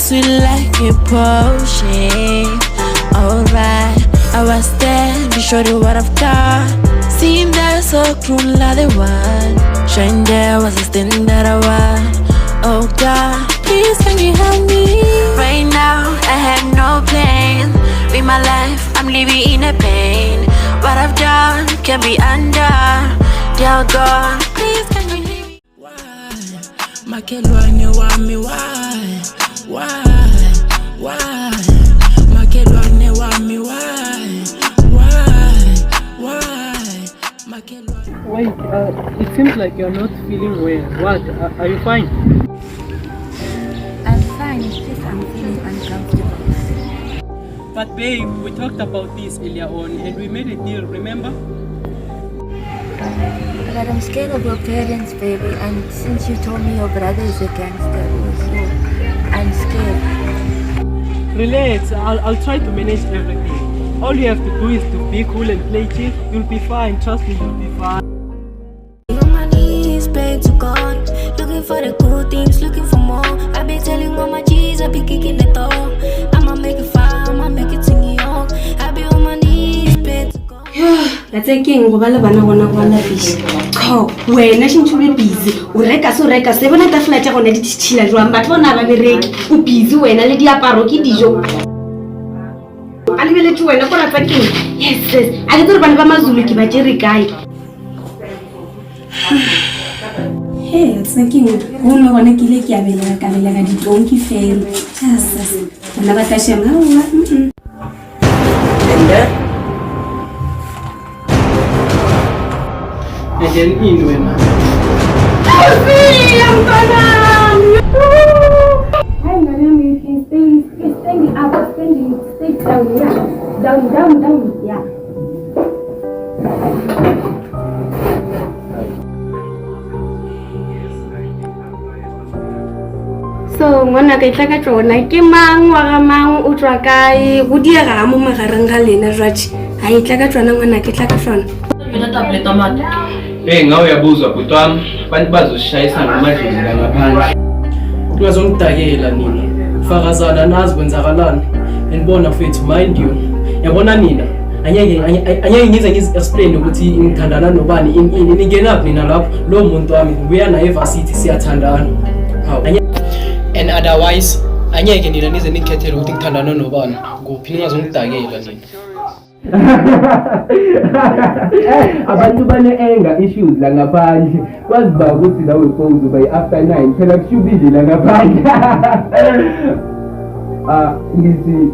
sweet like a potion. Alright, I was there to show you what I've got. Seemed that so cruel, like the one. Shine there was the thing that I want. Oh God, please can you help me? Right now, I have no plans. With my life, I'm living in a pain. What I've done can be undone. Dear God, please can you hear me? Why? Makelwane wami, why? Why? Why? Makelwane wami, why? Why? Makelwane. Wait, it seems like you're not feeling well. What? Are you fine? I'm fine, it's just I'm feeling uncomfortable. But babe, we talked about this earlier on and we made a deal, remember? But I'm scared of your parents, baby, and since you told me your brother is a gangster also, I'm scared. Relax, I'll try to manage everything. All you have to do is to be cool and play chill. You'll be fine, trust me, you'll be fine. On my knees, praying to God, looking for the good things, looking for more. I've been telling all my G's, I've been kicking the door. I'ma make it far, I'ma make it to New York. I've been on my knees, praying to God. Let's say king, go bana fish. Ko, wena shinchube busy. Ureka so reka se bona ta flat ya gone di tshila jwang batho bona ba bereki. O busy wena le diaparo ke dijo. Ali bele tshwe wena go ratsa king. Yes, a ke tsore bana ba mazulu ke ba tshere kae. Hey, it's thinking go no bona ke le ke abela ka di donkey fail. Just ona ba tashem ha. And then in when I'm gonna stay up, stay down, yeah. Down, yeah. So, ngwana ka itla ka tsona ke mang wa ga mang o tswa kae go diega mo magareng ga lena jwatsi ha itla ka tsona ngwana ke tla ka tsona Yona tablet amati. Ngawe uyabuzwa bhuti wami abantu bazoshayisa ngamadlini la ngaphandle. Ungazongidakela nina. Fakazana nazi kwenzakalani. Andibona mfethu mind you. Yabona nina. Anyeke ngize ngizi-explain ukuthi ngithandana nobani ini ningenaphi nina lapho lo muntu wami ubuya na evarsity siyathandana. Hawu. And otherwise anyeke nina nize ningikhethele ukuthi ngithandana nobani. Kuphi ningazongidakela nina. Abantu bane-anger issues la ngaphandle kwazi ba ukuthi nawe pose by after 9 phela kushubile la ngaphandle. Ngithi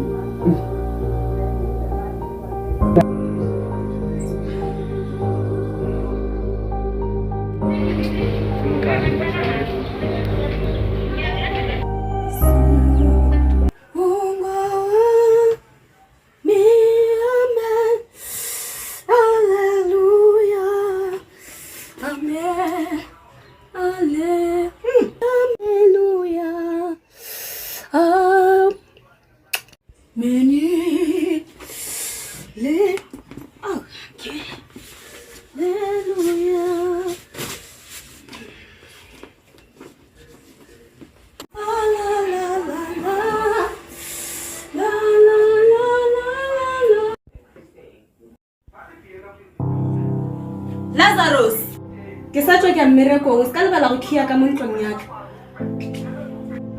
Lazarus, ke sa tswa ke mmereko ska le bala go thia ka mo ntlong ya ka.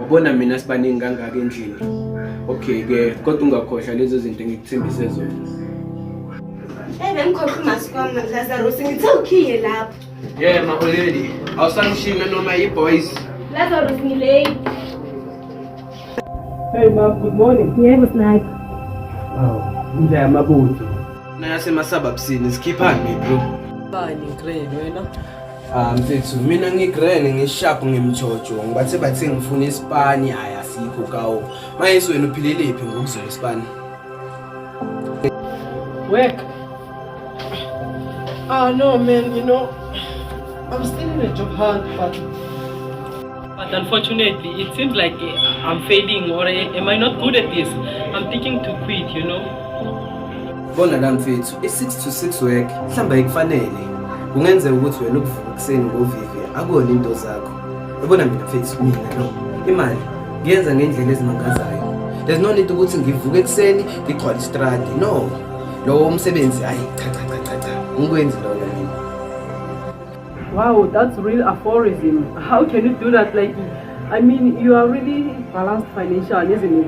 ubona mina sibaningi kangaka endlini. Okay ke kodwa ungakhohlwa lezo zinto ngikuthembise zona. Bengikhohlwa masikwami Lazarus ngithe ukhiye lapha. Yeah ma already. Awusangishiya noma yi-boys. Lazarus ngilate. Hey ma, good morning. Yebo snipe. Indlela mabutho. Nayase masababusini sikhiphani bro. Bani grade wena? Mfethu mina ngigrene ngisharp ngimthojo ngibathe bathi ngifuna ispani haya sikho kawo. Mayese wena uphilelephi ngokuzula ispani? Work. No man, you know, I'm still in a job hunt, but unfortunately, it seems like I'm failing, or am I not good at this? I'm thinking to quit, you know. Bona la mfethu, i6 to 6 work, mhlamba ikufanele. Kungenzeka ukuthi wena ukuvuka kuseni ngovivi akona into zakho. Yabona mina mfethu mina no. Imali ngiyenza ngendlela ezimangazayo. There's no need ukuthi ngivuke ekseni ngigcwala istradi. No. Lo umsebenzi ayi cha. Ngikwenzi lo mina. Wow, that's real aphorism. How can you do that? Like, I mean, you are really balanced financially, isn't it?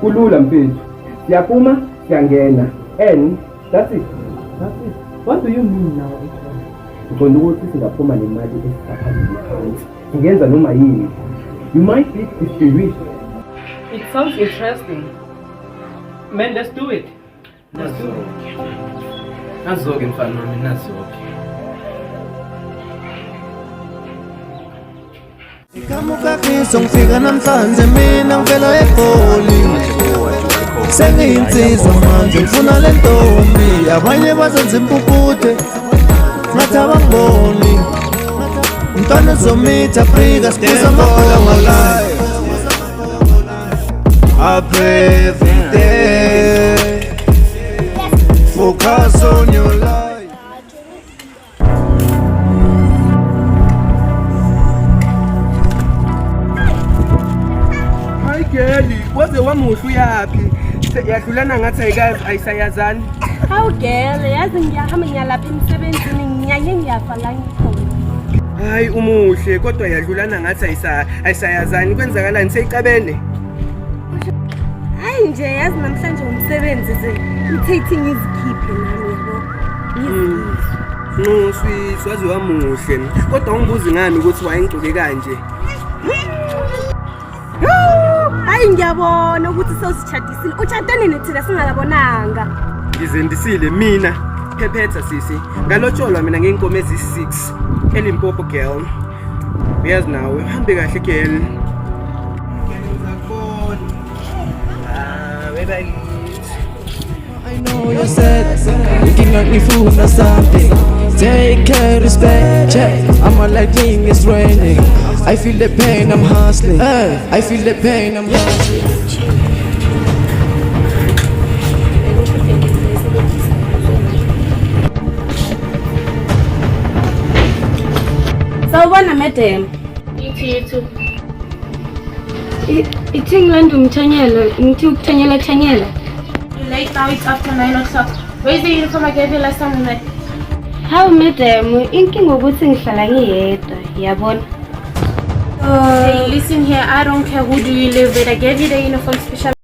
Kulula mfethu. Siyaphuma, siyangena. And that's it. What do you mean now, actually? Uqonda ukuthi singaphuma nemali esiphakathi phansi. Singenza noma yini. You might be distinguished. It sounds interesting. Man, let's do it. Nazoke mfana wami, nazoke. Kamuka kristo ngifika namhlanje mina ngivela eGoli. Sengiyinsizwa manje ngifuna le ntombi. Abanye bazenza impuputhe ngathi abangiboni. Umntwana uzomitha Afrika sibuza amabhola ngalayo. I pray every day. Focus on your life. Girlie, waze wamuhle uyapi? Yahlulana ngathi ayisayazani. Hawu girl, yazi ngiyahamba ngiyalapha emsebenzini ngiyanye ngiyafa la ngikhona. Hayi umuhle kodwa yadlulana ngathi ayisayazani. Kwenzakalani seyicabene? Hayi nje yazi namhlanje umsebenzi uthathi ngizikhiphe nami yabo. No sweet, waze wamuhle. Kodwa ungibuzi ngani ukuthi wayengcoke kanje? Hayi ngiyabona ukuthi sewusitshadisile. Utshadene nethina singakabonanga. Ngizendisile mina. Phephetha sisi. Ngalotsholwa mina ngenkomo ezi6. eLimpopo girl. Uyazi nawe, uhambe kahle girl. I know you said looking at me fool or something. Take care, respect, check. I'm a lightning, it's raining. I feel the pain, I'm hustling. I feel the pain, I'm hustling. Sawubona madam. Yithu. Ithingland umthanyela, ngithi ukuthanyela. You're late now, it's after 9 o'clock. Where's the uniform I gave you last time we met? Hawu madam, inkinga ukuthi ngihlala ngiyedwa, yabona. Hey, listen here, I don't care who do you live with. I gave you the uniform special.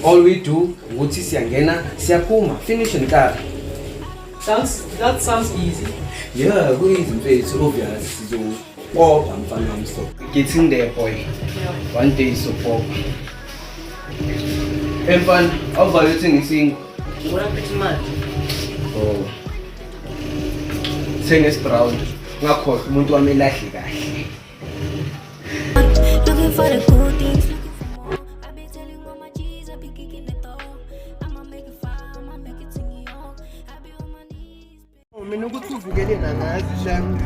All we do ukuthi siyangena siyaphuma finish nkarhi. That sounds easy. Yeah, kuyizi mfethu obvious sizoqopha mfana wami so. Getting there boy. One day so pop. Mfana, awuvaluthi ngisingo. Ngibona phethe imali. Oh. Senges brown. Ngakhohle umuntu wami elahle kahle. Looking for the good things, looking for more. I've been telling all my G's, I've been kicking it off. I'ma make it fire, I'ma make it to New York. I'll be on my knees. Mina ukuthi uvukele nangazi shami.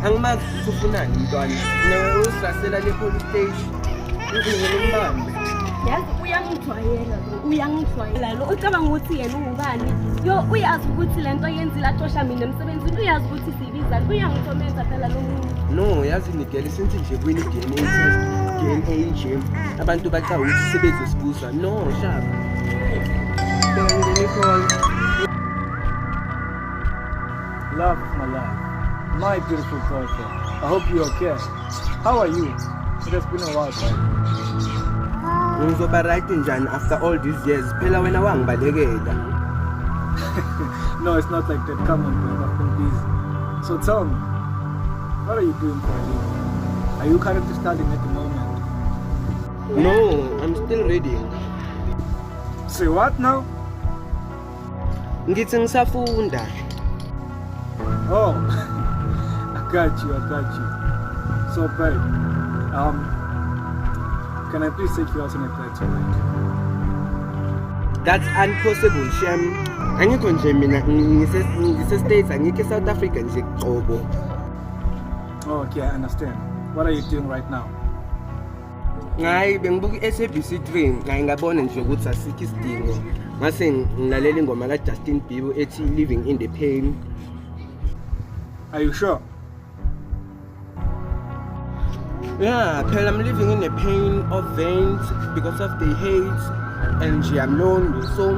Angimazi ukuthi ufunani mntwana. Nawe usirasela le police station. Ngikumbambe. Yazi uyangijwayela lo ucabanga ukuthi yena ungubani yo uyazi ukuthi lento yenzile atosha mina emsebenzini uyazi ukuthi sibiza uyangithomeza phela lo muntu No, yazi nigele senze nje kwini DNA nje abantu bacawa ukuthi sebezosibuza no shaba. Love of my life, my beautiful girlfriend. I hope you're okay. How are you? It has been a while, right? Ngizoba right njani after all these years? Phela wena wangibalekela. No, it's not like that. Come on, babe. I've been busy. So tell me, what are you doing for a living? Are you currently studying at the moment? No, I'm still reading. Say what now? Ngithi ngisafunda. Oh, I got you. So, babe, can I please take you out on a date tonight? That's impossible, Shem. Angikho nje mina ngise-States, angikho eSouth Africa nje qobo. Oh, okay, I understand. What are you doing right now? Ngayi bengibuka iSABC3, ngayi ngabona nje ukuthi asikho isidingo. Mase ngilalela ingoma kaJustin Bieber ethi Living in the Pain. Are you sure? Yeah, phela I'm living in the pain of veins because of the hate and I'm lonely, so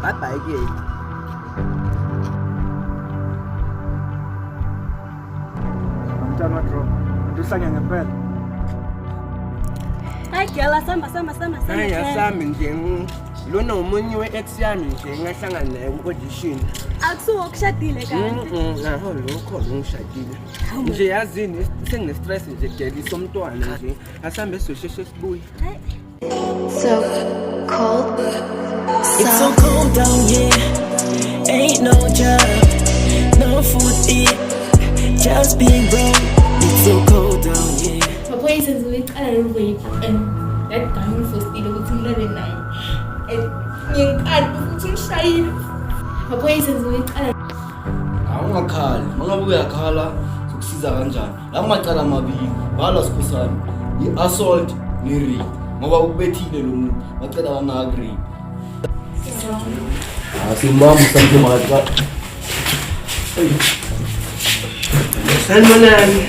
bye-bye again. Mtana drop. Dusanya ngempela. Hayi girl samba Hayi sami nje lona umunye we-ex yami nje ngahlangana naye ku-audition. akusuka okushadile kanti Naho lokho ngishadile. Nje yazini sengine-stress nje gelisa umntwana nje asambe sizosheshe sibuye. So cold. It's so cold down here. Ain't no job, no food to eat, just being broke. It's so cold down here. Papa says we can't wait and that time for still with 11 and you can't put shine. Papa says we can't. Awungakhali, mangabe uyakhala sokusiza kanjani? La macala amabili, bhala sikhosana. I-assault ne-rape. Ngoba ubethile lo muntu, bacela bana-agree. Asimbambi samhle makathi. Sanibonani.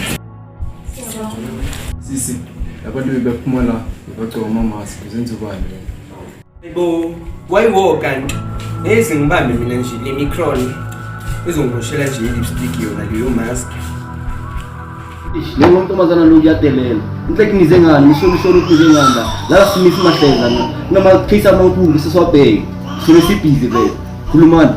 Sisi, abantu bebephuma la, bebagcoka ama-mask, zenze ubani wena? Yebo, wayiwo kanti. Ezi ngibambe mina nje le micron. Izongiboshela nje i-lipstick yona leyo mask. Le ntomazana lo uyadelela. Inhle kinize ngani, nisho ukuthi nize ngani la. La simisi mahleza na. Noma case amakhulu seswabheke. Sine sibhizi vele. Khulumani.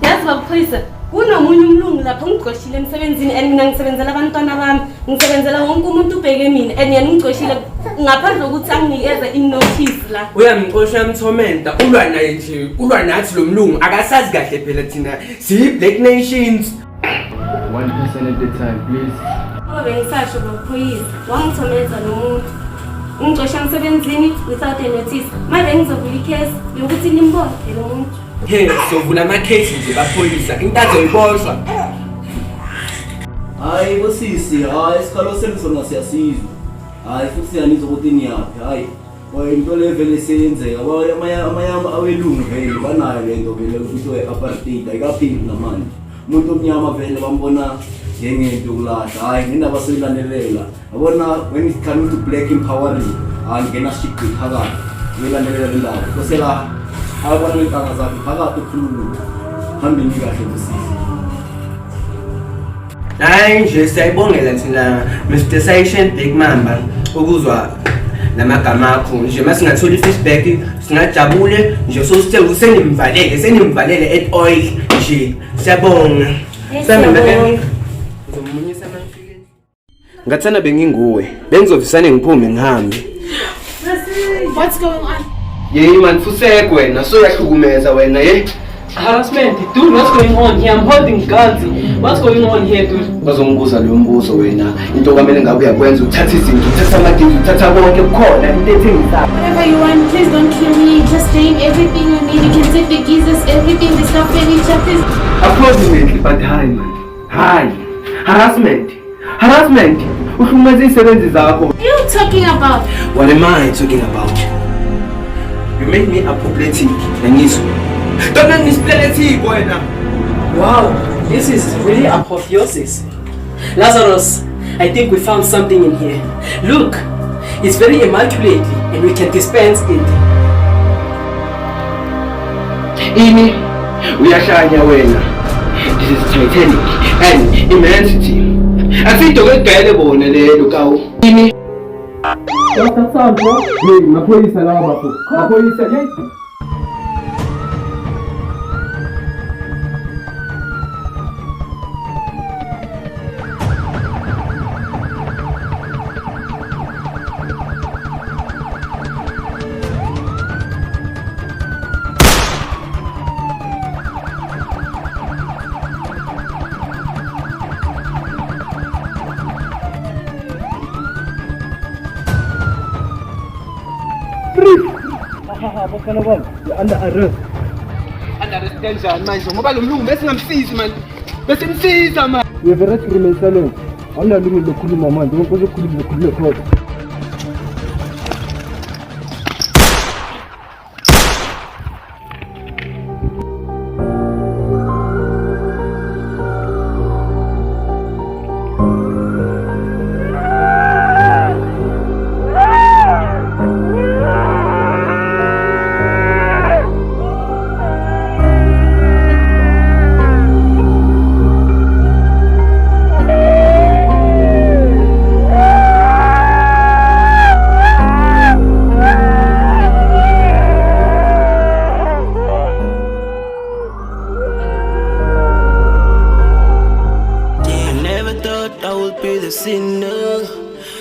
yazi baphoyisa kunomunye umlungu lapha ngigcoshile emsebenzini and mina ngisebenzela abantwana bami ngisebenzela wonke umuntu ubheke mina and yena ngigcoshile ngaphandle kokuthi anginikeze in-notice la Uyamxosha mthomenta ulwa naye nje ulwa nathi lo mlungu akasazi kahle phela thina siyi-Black Nations. 1% at a time, please. uma bengisasho baphoyisa wangithomeza nomuntu ngigcosha emsebenzini without a notice manje ngizovula ikhesi yokuthi nimbone lo muntu He, sovula ama-case nje bapholisa into azoyiboshwa. Hayi bosisi, hayi isikhalo senu sona siyasizwa. Hayi futhi siyanizwa ukuthi niyaphi. Hayi into le vele seyenzeka. Amayama awelungu vele banayo lento vele ukuthi we-apartheid ayikaphili namanje. Umuntu omnyama vele bambona ngengento yokulahla. Hayi ngendaba soyilandelela. Yabona when it comes to black empowering, angena shikhi phakathi. Uyilandelela le ndawo. Kosela abona intanga zakhe phakathi ukhuluma. Hambeni kahle bosisi. Hayi nje siyayibongela thina Mr. Session Big Mamba ukuzwa namagama akho nje masingathola i-feedback singajabule nje sosithe senimvalele at oil nje siyabonga. Uzomunyisa mangifike. Ngathana benginguwe bengizovisane ngiphume ngihambe. What's going on? Yeyi man fusekwe wena so yahlukumeza wena ye. Harassment, dude, what's going on here? I'm holding guns. What's going on here, dude? Bazongibuza lo mbuzo wena into kwamele ngabe uyakwenza uthatha izinto uthatha amadizi uthatha konke kukhona into ethengisayo. Whatever you want, please don't kill me. Just name everything you need. You can take the geezers, everything, the stuff, furniture, please. Approximately, but hi man. Hi. Harassment. Uhlukumeza izisebenzi zakho. What are you talking about? What am I talking about? You make me apoplectic, Yaniso. Don't make me splenetic, boy. Wow, this is really apotheosis. Lazarus, I think we found something in here. Look, it's very immaculate and we can dispense it. Ini, uyashanya wena. This is Titanic and immensity. I think to get better bona lelo kawo. Ini. What's that sound, bro? Hey, mapolisa lawa bafo. Mapolisa, hey. You're under arrest. Under arrest kanjani manje ngoba lo mlungu bese ngamsizi man. Bese msiza man. We have a right to remain silent. Awunalungelo lokukhuluma manje, ngoba uzokhuluma lokhuluma kodwa.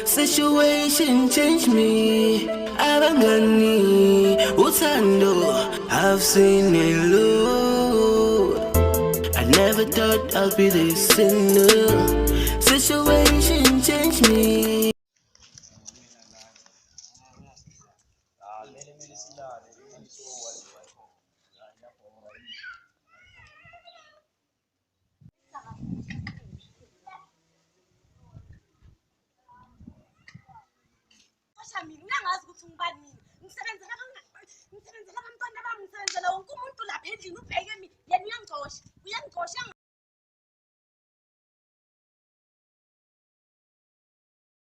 Situation changed me. Abangani, uthando, I've seen it, Lord. I never thought I'd be this sinner. Situation changed me. Ngiyangazi ukuthi ngibani mina. Ngisebenzela abantwana bami, ngisebenzela wonke umuntu lapha endlini ubheke mina. Yena uyangixosha